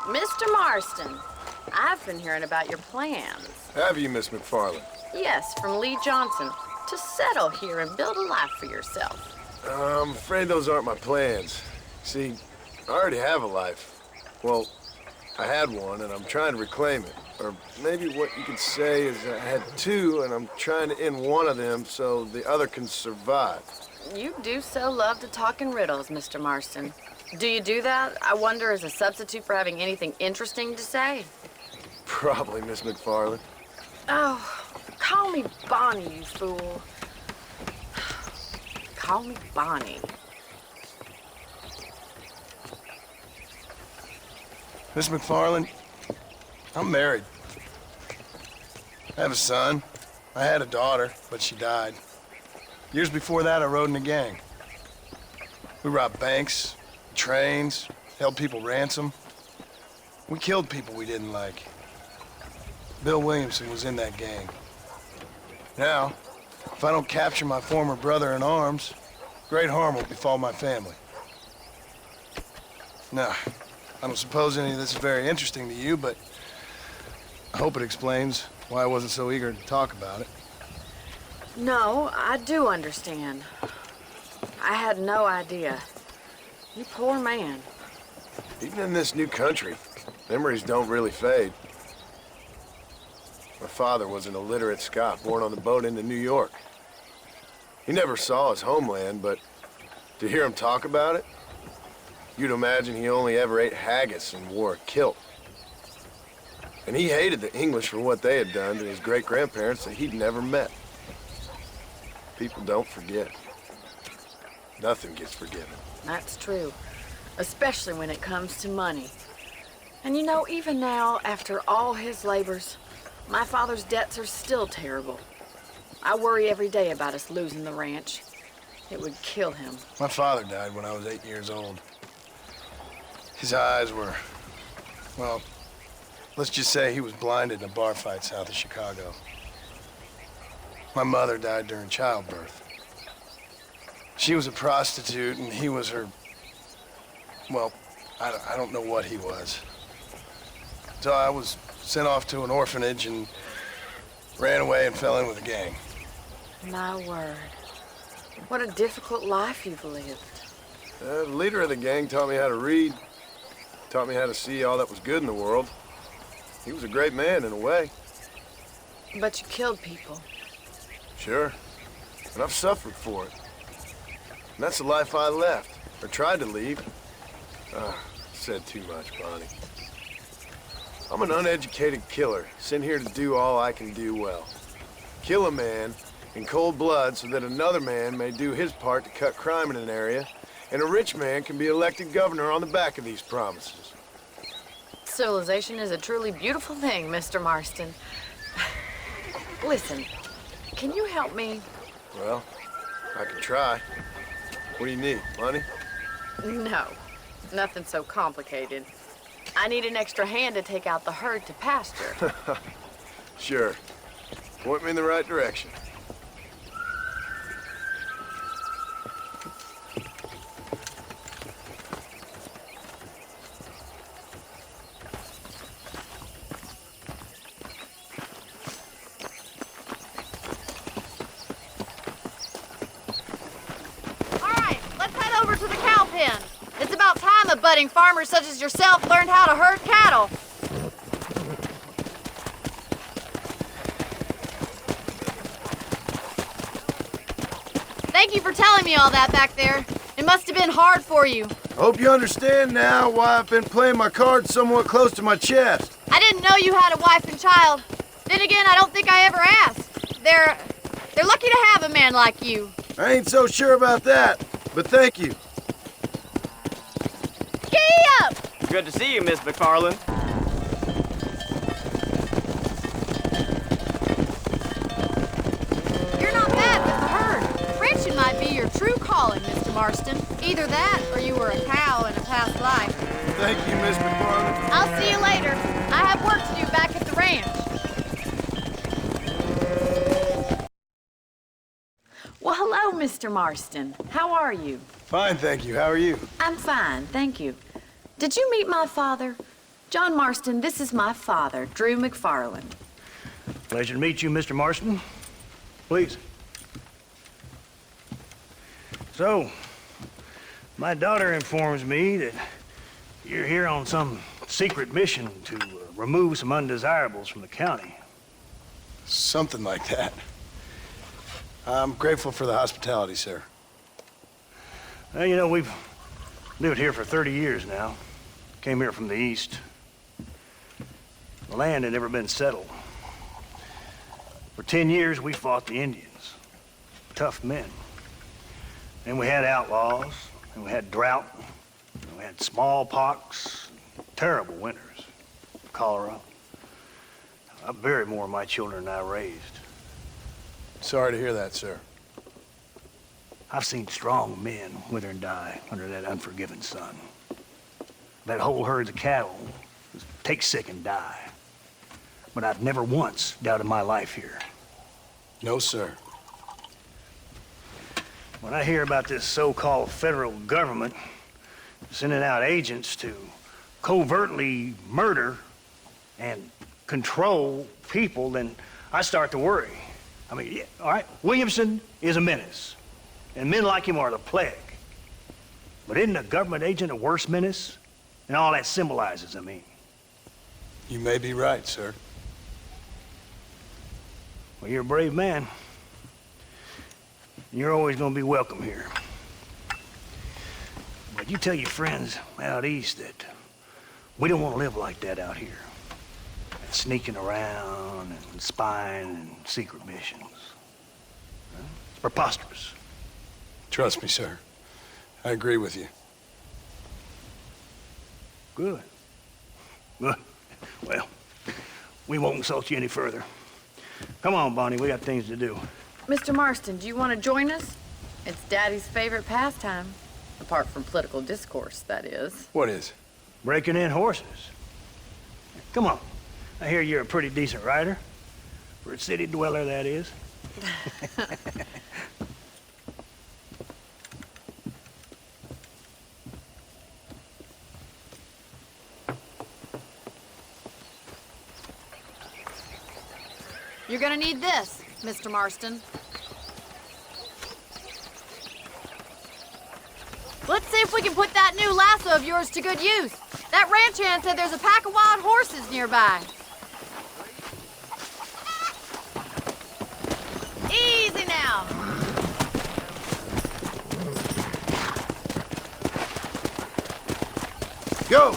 Mr. Marston, I've been hearing about your plans. Have you, Miss McFarland? Yes, from Lee Johnson, to settle here and build a life for yourself. I'm afraid those aren't my plans. See, I already have a life. Well, I had one, and I'm trying to reclaim it. Or maybe what you could say is I had two, and I'm trying to end one of them so the other can survive. You do so love to talk in riddles, Mr. Marston. Do you do that, I wonder, as a substitute for having anything interesting to say? Probably, Miss McFarland. Oh, call me Bonnie, you fool. Call me Bonnie. Miss McFarland, I'm married. I have a son. I had a daughter, but she died. Years before that, I rode in a gang. We robbed banks, trains, held people ransom. We killed people we didn't like. Bill Williamson was in that gang. Now, if I don't capture my former brother in arms, great harm will befall my family. Now, I don't suppose any of this is very interesting to you, but I hope it explains why I wasn't so eager to talk about it. No, I do understand. I had no idea. You poor man. Even in this new country, memories don't really fade. My father was an illiterate Scot born on the boat into New York. He never saw his homeland, but to hear him talk about it, you'd imagine he only ever ate haggis and wore a kilt. And he hated the English for what they had done to his great-grandparents that he'd never met. People don't forget. Nothing gets forgiven. That's true, especially when it comes to money. And you know, even now, after all his labors, my father's debts are still terrible. I worry every day about us losing the ranch. It would kill him. My father died when I was 8 years old. His eyes were, well, let's just say he was blinded in a bar fight south of Chicago. My mother died during childbirth. She was a prostitute and he was her, well, I don't know what he was. So I was sent off to an orphanage and ran away and fell in with a gang. My word. What a difficult life you've lived. The leader of the gang taught me how to read, taught me how to see all that was good in the world. He was a great man in a way. But you killed people. Sure. And I've suffered for it. And that's the life I left, or tried to leave. Said too much, Bonnie. I'm an uneducated killer, sent here to do all I can do well. Kill a man in cold blood so that another man may do his part to cut crime in an area, and a rich man can be elected governor on the back of these promises. Civilization is a truly beautiful thing, Mr. Marston. Listen, can you help me? Well, I can try. What do you need, money? No, nothing so complicated. I need an extra hand to take out the herd to pasture. Sure. Point me in the right direction. Budding farmers such as yourself learned how to herd cattle. Thank you for telling me all that back there. It must have been hard for you. I hope you understand now why I've been playing my cards somewhat close to my chest. I didn't know you had a wife and child. Then again, I don't think I ever asked. They're lucky to have a man like you. I ain't so sure about that, but thank you. Good to see you, Miss McFarland. You're not bad with the herd. Ranching might be your true calling, Mr. Marston. Either that, or you were a cow in a past life. Thank you, Miss McFarland. I'll see you later. I have work to do back at the ranch. Well, hello, Mr. Marston. How are you? Fine, thank you. How are you? I'm fine, thank you. Did you meet my father? John Marston, this is my father, Drew McFarland. Pleasure to meet you, Mr. Marston. Please. So, my daughter informs me that you're here on some secret mission to remove some undesirables from the county. Something like that. I'm grateful for the hospitality, sir. Well, you know, we've lived here for 30 years now. Came here from the east. The land had never been settled. For 10 years, we fought the Indians. Tough men. And we had outlaws, and we had drought, and we had smallpox, terrible winters, cholera. I buried more of my children than I raised. Sorry to hear that, sir. I've seen strong men wither and die under that unforgiving sun. That whole herds of cattle take sick and die. But I've never once doubted my life here. No, sir. When I hear about this so-called federal government sending out agents to covertly murder and control people, then I start to worry. I mean, yeah, all right, Williamson is a menace, and men like him are the plague. But isn't a government agent a worse menace? And all that symbolizes, I mean. You may be right, sir. Well, you're a brave man. You're always gonna be welcome here. But you tell your friends out east that we don't want to live like that out here. Sneaking around and spying and secret missions. It's preposterous. Trust me, sir. I agree with you. Good. Good. Well, we won't insult you any further. Come on, Bonnie, we got things to do. Mr. Marston, do you want to join us? It's Daddy's favorite pastime. Apart from political discourse, that is. What is? Breaking in horses. Come on. I hear you're a pretty decent rider. For a city dweller, that is. You're gonna need this, Mr. Marston. Let's see if we can put that new lasso of yours to good use. That ranch hand said there's a pack of wild horses nearby. Easy now. Go!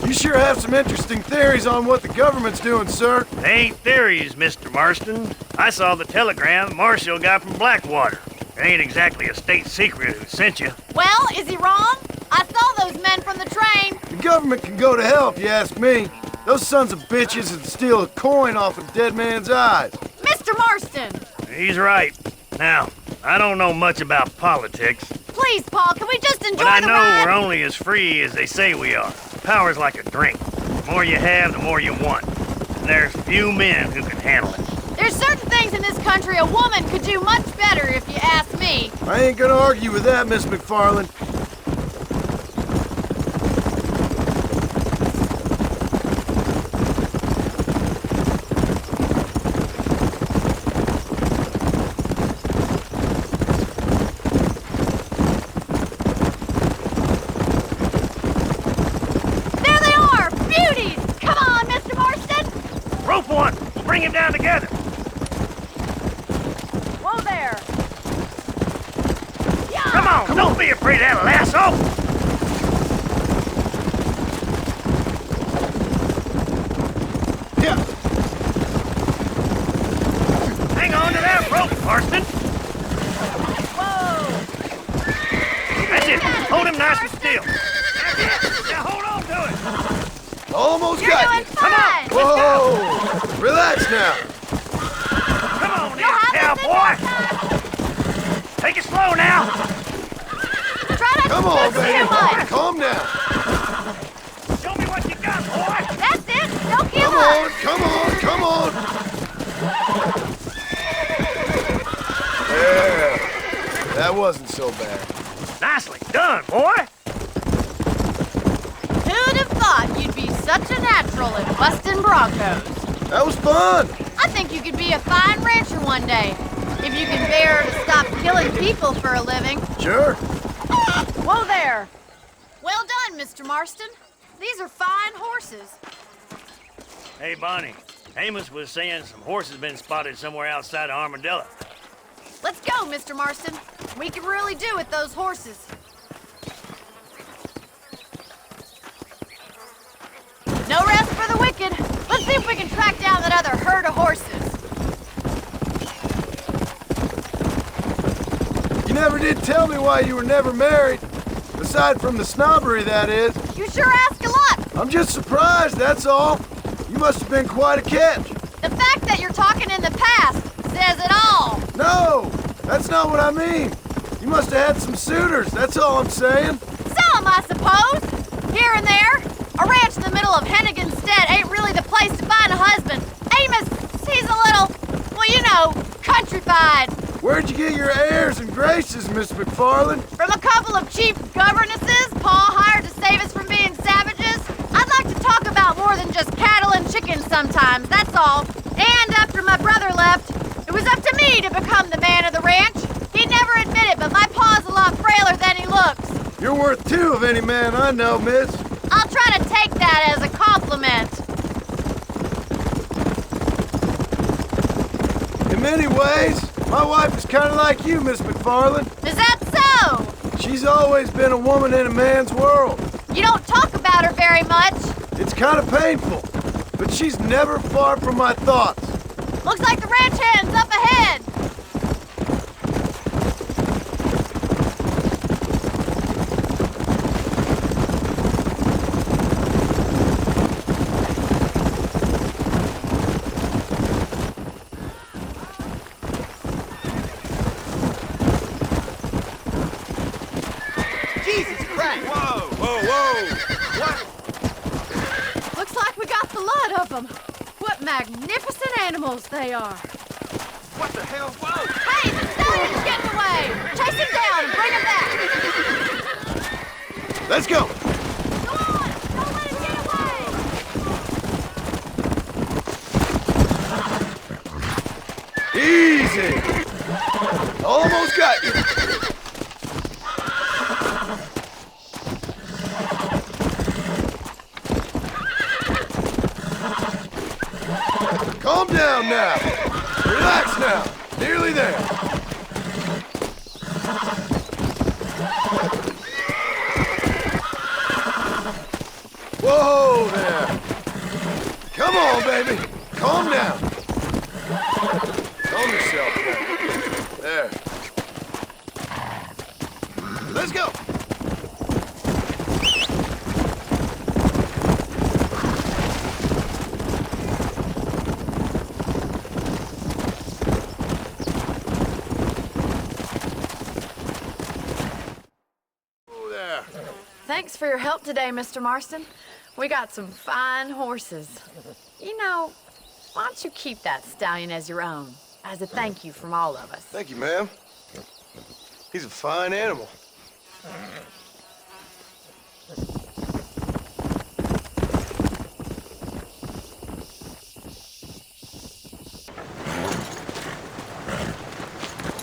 You sure have some interesting theories on what the government's doing, sir. They ain't theories, Mr. Marston. I saw the telegram Marshall got from Blackwater. It ain't exactly a state secret who sent you. Well, is he wrong? I saw those men from the train. The government can go to hell if you ask me. Those sons of bitches would steal a coin off a dead man's eyes. Mr. Marston! He's right. Now, I don't know much about politics, Please, Paul, can we just enjoy but I the know ride? we're only as free as they say we are. Power's like a drink. The more you have, the more you want. And there's few men who can handle it. There's certain things in this country a woman could do much better, if you ask me. I ain't gonna argue with that, Miss McFarland. There they are! Beauties! Come on, Mr. Marston! Rope one! We'll bring him down together. Whoa there! Yeah! Come on, don't be afraid of that lasso! Yeah. Hang on to that rope, Marston. Whoa! That's it. Hold him nice and still. That's it. Now hold on to it. Almost You're got doing you. fine! Whoa! Relax now. Come on You'll have now, this in no cowboy. time. Take it slow now. Try not Come to on, push baby. too much. Calm down. Show me what you got, boy. That's it! Don't give Come up! on, come on, come on. There. That wasn't so bad. Nicely done, boy! Who'd have thought you'd be such a natural at busting broncos? That was fun! I think you could be a fine rancher one day, if you can bear to stop killing people for a living. Sure. Whoa there! Well done, Mr. Marston. These are fine horses. Hey, Bonnie. Amos was saying some horses been spotted somewhere outside of Armadillo. Let's go, Mr. Marston. We can really do with those horses. No rest for the wicked. Let's see if we can track down that other herd of horses. You never did tell me why you were never married. Aside from the snobbery, that is. You sure ask a lot. I'm just surprised, that's all. You must have been quite a catch. The fact that you're talking in the past says it all. No, that's not what I mean. You must have had some suitors, that's all I'm saying. Some, I suppose. Here and there. A ranch in the middle of Hennigan's Stead ain't really the place to find a husband. Amos, he's a little, well, you know, countrified. Where'd you get your airs and graces, Miss McFarland? From a couple of cheap governesses Pa hired to save us from being savages. I'd like to talk about more than just cattle and chickens sometimes, that's all. And after my brother left, it was up to me to become the man of the ranch. He'd never admit it, but my pa's a lot frailer than he looks. You're worth two of any man I know, miss. I'll try to take that as a compliment. In many ways, my wife is kind of like you, Miss McFarland. Is that so? She's always been a woman in a man's world. You don't talk about her very much. It's kind of painful, but she's never far from my thoughts. Looks like the ranch hand's up ahead. Looks like we got the lot of them. What magnificent animals they are. What the hell? Whoa! Hey, the stallion's getting away. Chase him down and bring him back. Let's go! Go on, don't let him get away. Easy! Almost got you. Calm down now. Relax now. Nearly there. Whoa there. Come on, baby. Calm down. Calm yourself now. There. Let's go. Thanks for your help today, Mr. Marston. We got some fine horses. You know, why don't you keep that stallion as your own, as a thank you from all of us? Thank you, ma'am. He's a fine animal.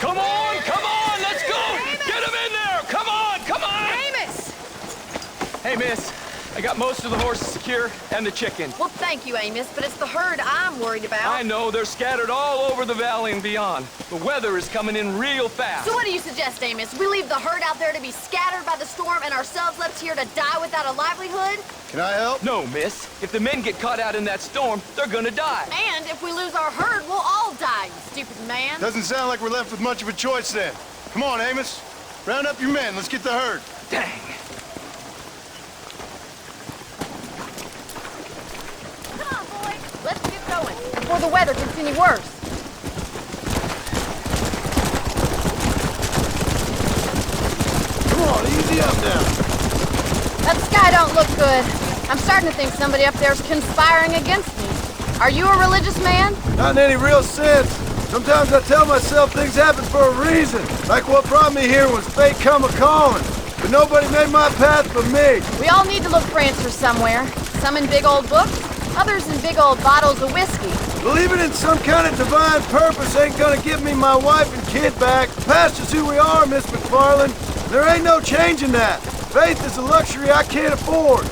Come on, let's go! Get him in there! Come on! Amos! Hey, miss, I got most of the horses secure and the chicken. Well, thank you, Amos, but it's the herd I'm worried about. I know, they're scattered all over the valley and beyond. The weather is coming in real fast. So what do you suggest, Amos? We leave the herd out there to be scattered by the storm and ourselves left here to die without a livelihood? Can I help? No, miss. If the men get caught out in that storm, they're gonna die. And if we lose our herd, we'll all die, you stupid man. Doesn't sound like we're left with much of a choice then. Come on, Amos. Round up your men. Let's get the herd. Dang. Come on, boys. Let's get going before the weather gets any worse. Come on, easy up now. That sky don't look good. I'm starting to think somebody up there's conspiring against me. Are you a religious man? Not in any real sense. Sometimes I tell myself things happen for a reason. Like what brought me here was fate come a-calling. But nobody made my path but me. We all need to look for answers somewhere. Some in big old books, others in big old bottles of whiskey. Believing in some kind of divine purpose ain't gonna give me my wife and kid back. The past is who we are, Miss McFarland. There ain't no changing that. Faith is a luxury I can't afford.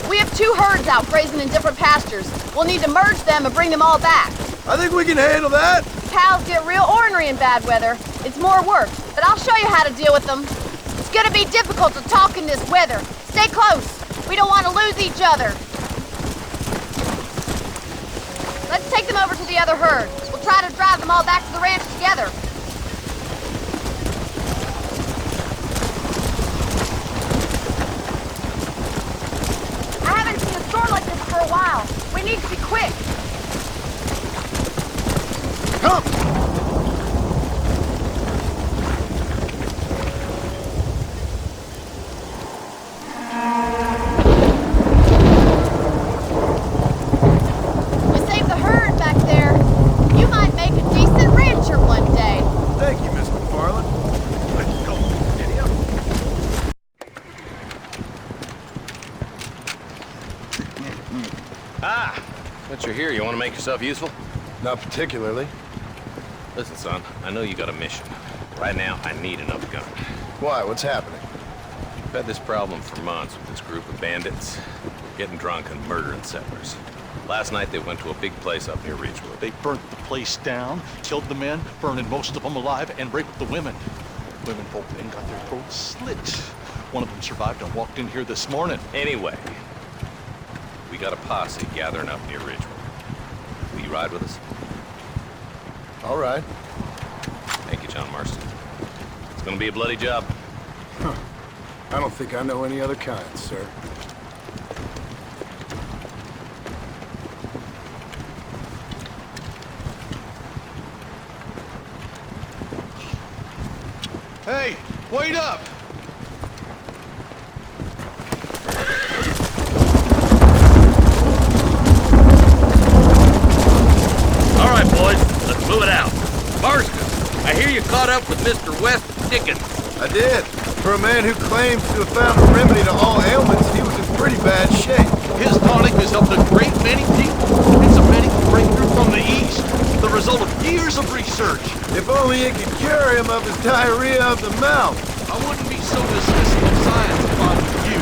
We have 2 herds out grazing in different pastures. We'll need to merge them and bring them all back. I think we can handle that. Cows get real ornery in bad weather. It's more work, but I'll show you how to deal with them. It's gonna be difficult to talk in this weather. Stay close. We don't want to lose each other. Let's take them over to the other herd. We'll try to drive them all back to the ranch together. I haven't seen a storm like this for a while. We need to be quick. Come! You saved the herd back there. You might make a decent rancher one day. Thank you, Miss McFarland. Let's go. Giddy up. Since you're here, you want to make yourself useful? Not particularly. Listen, son, I know you got a mission. Right now, I need another gun. Why? What's happening? I've had this problem for months with this group of bandits. Getting drunk and murdering settlers. Last night, they went to a big place up near Ridgewood. They burnt the place down, killed the men, burning most of them alive, and raped the women. Women folk then got their throats slit. One of them survived and walked in here this morning. Anyway, we got a posse gathering up near Ridgewood. Will you ride with us? All right. Thank you, John Marston. It's gonna be a bloody job. I don't think I know any other kind, sir. Hey, wait up! All right, boys, let's move it out. Marston, I hear you caught up with Mr. West Dickens. I did. For a man who claims to have found a remedy to all ailments, he was in pretty bad shape. His tonic has helped a great many people. It's a medical breakthrough from the East, the result of years of research. If only it could cure him of his diarrhea of the mouth. I wouldn't be so dismissive of science if I were you.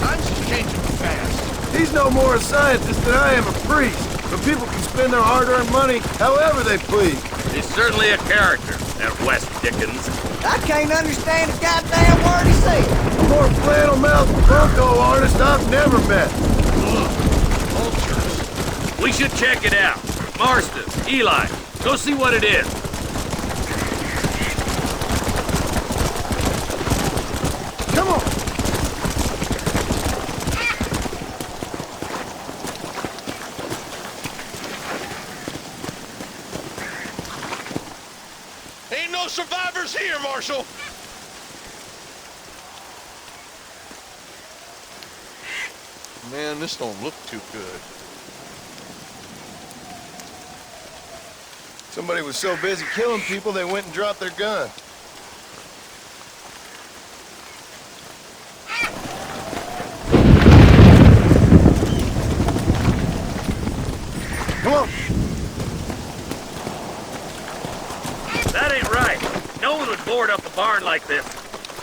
Times are changing fast. He's no more a scientist than I am a priest. But people can spend their hard-earned money however they please. He's certainly a character, that West Dickens. I can't understand a goddamn word he said. A more flannel-mouthed bunco artist I've never met. Vultures. We should check it out. Marston, Eli, go see what it is. Come on. Ain't no survivors here, Marshal! Man, this don't look too good. Somebody was so busy killing people, they went and dropped their gun. Come on. That ain't right. No one would board up a barn like this.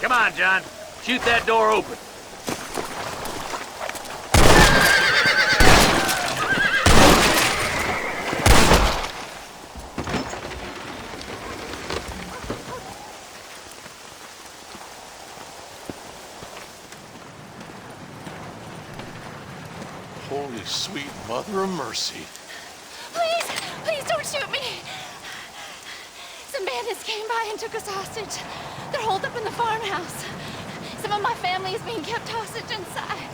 Come on, John. Shoot that door open. Holy sweet mother of mercy. Please don't shoot me. Some bandits came by and took us hostage. They're holed up in the farmhouse. Some of my family is being kept hostage inside.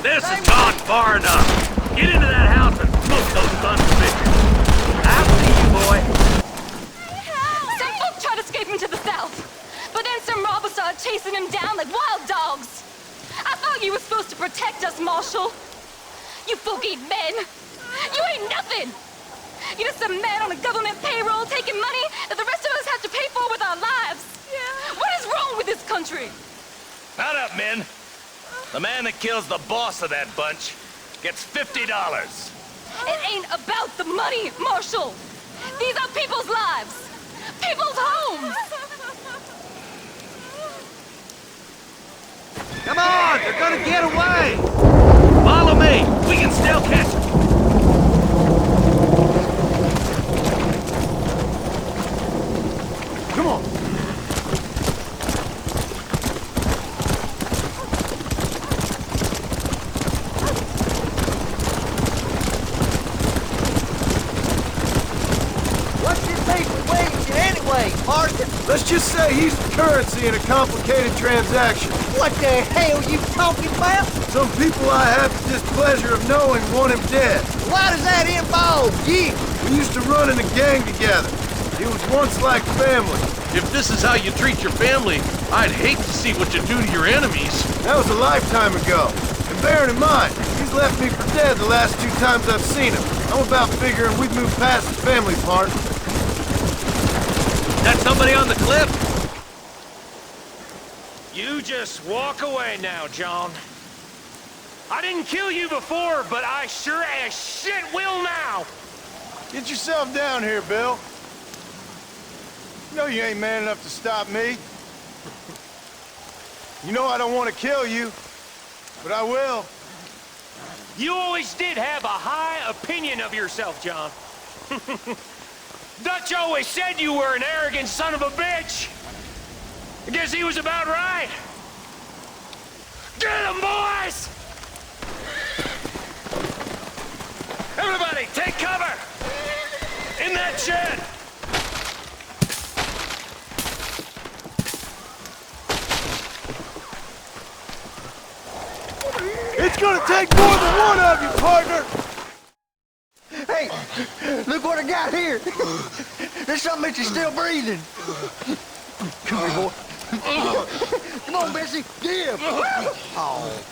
This has gone far enough. Get into that house and smoke those sons of bitches. I'll see you, boy. Some folk tried to escape him to the south, but then some robbers started chasing him down like wild dogs. I thought you were supposed to protect us, Marshal. You folk-eating men! You ain't nothing! You're just a man on a government payroll taking money that the rest of us have to pay for with our lives! Yeah. What is wrong with this country? Mount up, men. The man that kills the boss of that bunch gets $50. It ain't about the money, Marshal! These are people's lives! People's homes! Come on, they're gonna get away! Follow me! We can still catch them! Come on! What's this people waging anyway, Martin? Let's just say he's the currency in a complicated transaction. What the hell you talking about? Some people I have the displeasure of knowing want him dead. Why does that involve you? We used to run in a gang together. It was once like family. If this is how you treat your family, I'd hate to see what you do to your enemies. That was a lifetime ago. And bearing in mind, he's left me for dead the last 2 times I've seen him. I'm about figuring we've moved past the family part. That somebody on the cliff? You just walk away now, John. I didn't kill you before, but I sure as shit will now! Get yourself down here, Bill. You know you ain't man enough to stop me. You know I don't want to kill you, but I will. You always did have a high opinion of yourself, John. Dutch always said you were an arrogant son of a bitch. I guess he was about right. Get him, boys! Everybody, take cover! In that shed! It's gonna take more than one of you, partner! Hey, look what I got here. There's something that you're still breathing. Come here, boy. Come on, Bessie, give. Oh.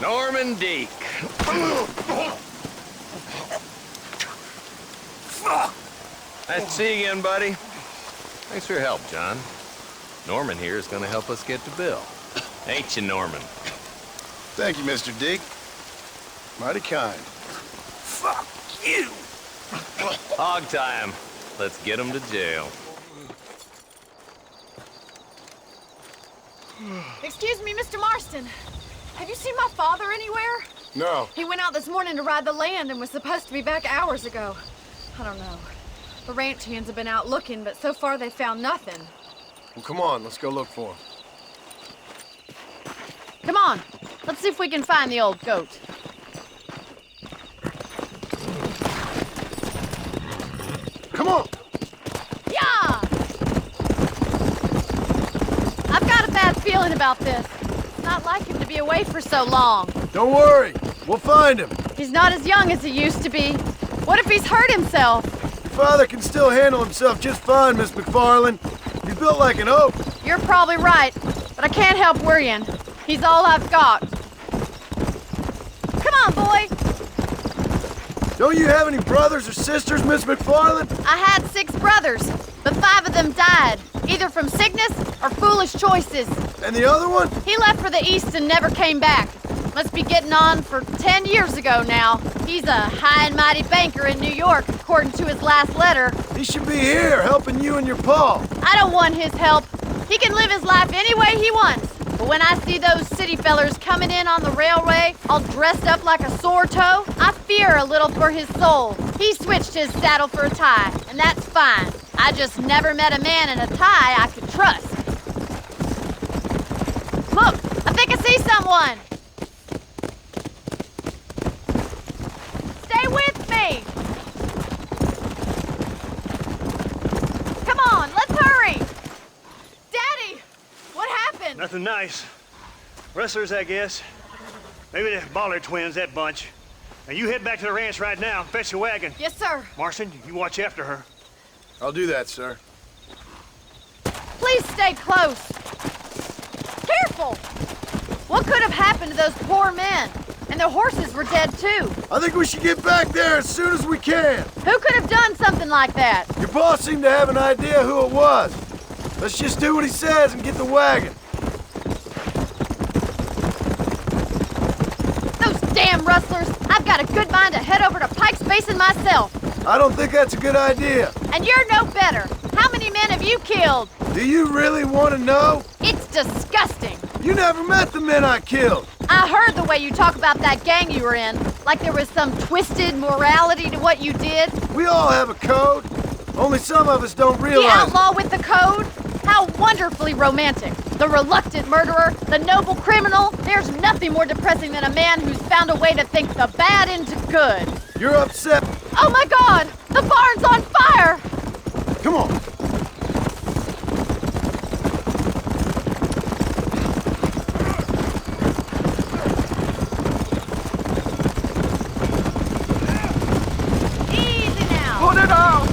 Norman Deek. Nice to see you again, buddy. Thanks for your help, John. Norman here is gonna help us get to Bill. Ain't you, Norman? Thank you, Mr. Deke. Mighty kind. Fuck you! Hog time. Let's get him to jail. Excuse me, Mr. Marston. Have you seen my father anywhere? No. He went out this morning to ride the land and was supposed to be back hours ago. I don't know. The ranch hands have been out looking, but so far they found nothing. Well, come on, let's go look for him. Come on, let's see if we can find the old goat. Come on! Yeah! I've got a bad feeling about this. It's not like him to be away for so long. Don't worry, we'll find him. He's not as young as he used to be. What if he's hurt himself? Your father can still handle himself just fine, Miss McFarland. He's built like an oak. You're probably right, but I can't help worrying. He's all I've got. Come on, boy! Don't you have any brothers or sisters, Miss McFarland? I had 6 brothers, but 5 of them died, either from sickness or foolish choices. And the other one? He left for the east and never came back. Must be getting on for 10 years ago now. He's a high and mighty banker in New York, according to his last letter. He should be here, helping you and your pa. I don't want his help. He can live his life any way he wants. But when I see those city fellers coming in on the railway, all dressed up like a sore toe, I fear a little for his soul. He switched his saddle for a tie, and that's fine. I just never met a man in a tie I could trust. Look, I think I see someone. Stay with me. Come on, let's hurry. Daddy, what happened? Nothing nice. Rustlers, I guess. Maybe the Baller twins, that bunch. Now you head back to the ranch right now and fetch the wagon. Yes, sir. Marston, you watch after her. I'll do that, sir. Please stay close. Careful! What could have happened to those poor men? And the horses were dead, too. I think we should get back there as soon as we can. Who could have done something like that? Your boss seemed to have an idea who it was. Let's just do what he says and get the wagon. Those damn rustlers! I've got a good mind to head over to Pike's Basin myself. I don't think that's a good idea. And you're no better. How many men have you killed? Do you really want to know? It's disgusting. You never met the men I killed. I heard the way you talk about that gang you were in, like there was some twisted morality to what you did. We all have a code. Only some of us don't realize The outlaw with the code? How wonderfully romantic. The reluctant murderer, the noble criminal. There's nothing more depressing than a man who's found a way to think the bad into good. You're upset. Oh my God! The barn's on fire! Come on. Easy now. Put it on!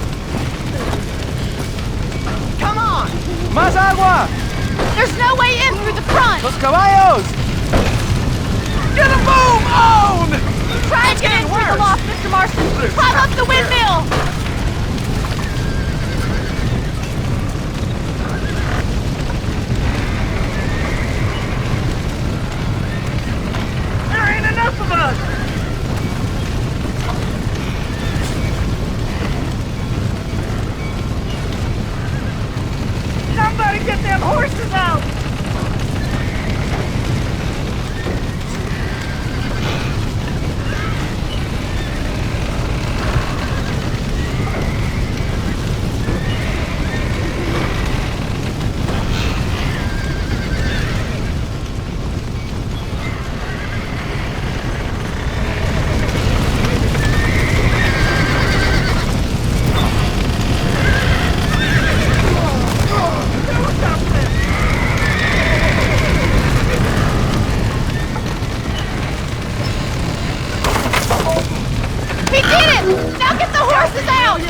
Come on! Más agua! There's no way in through the front. Los caballos! Get a move on! Try and get in through the loft, Mr. Marston. Climb up the windmill. There ain't enough of us! Somebody get them horses out! He did it! Now get the horses out!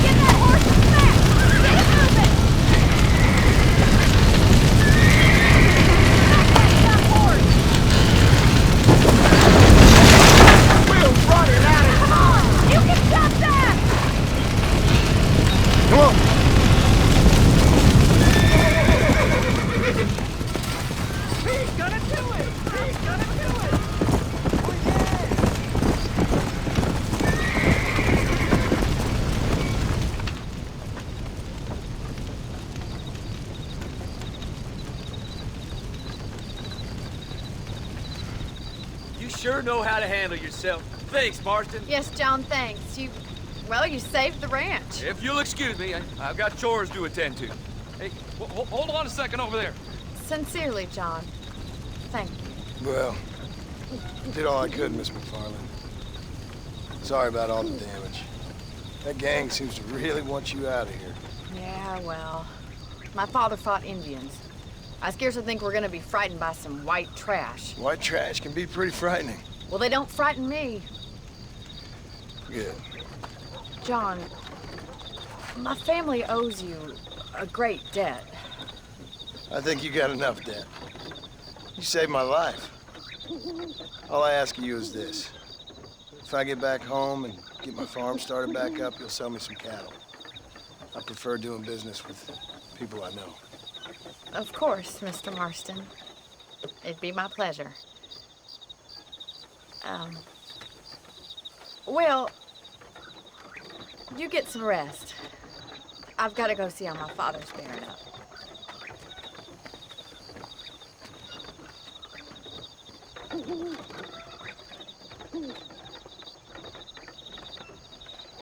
Get that horse back! Get it moving! That horse! We'll run it out of Come on! You can stop that! Come on. He's gonna do it! He's gonna do it! You sure know how to handle yourself. Thanks, Marston. Yes, John, thanks. Well, you saved the ranch. If you'll excuse me, I've got chores to attend to. Hey, hold on a second over there. Sincerely, John. Thank you. Well, did all I could, Miss McFarland. Sorry about all the damage. That gang seems to really want you out of here. Yeah, well, my father fought Indians. I scarcely think we're gonna be frightened by some white trash. White trash can be pretty frightening. Well, they don't frighten me. Good. John, my family owes you a great debt. I think you got enough debt. You saved my life. All I ask of you is this. If I get back home and get my farm started back up, you'll sell me some cattle. I prefer doing business with people I know. Of course, Mr. Marston. It'd be my pleasure. Well, you get some rest. I've got to go see how my father's bearing up.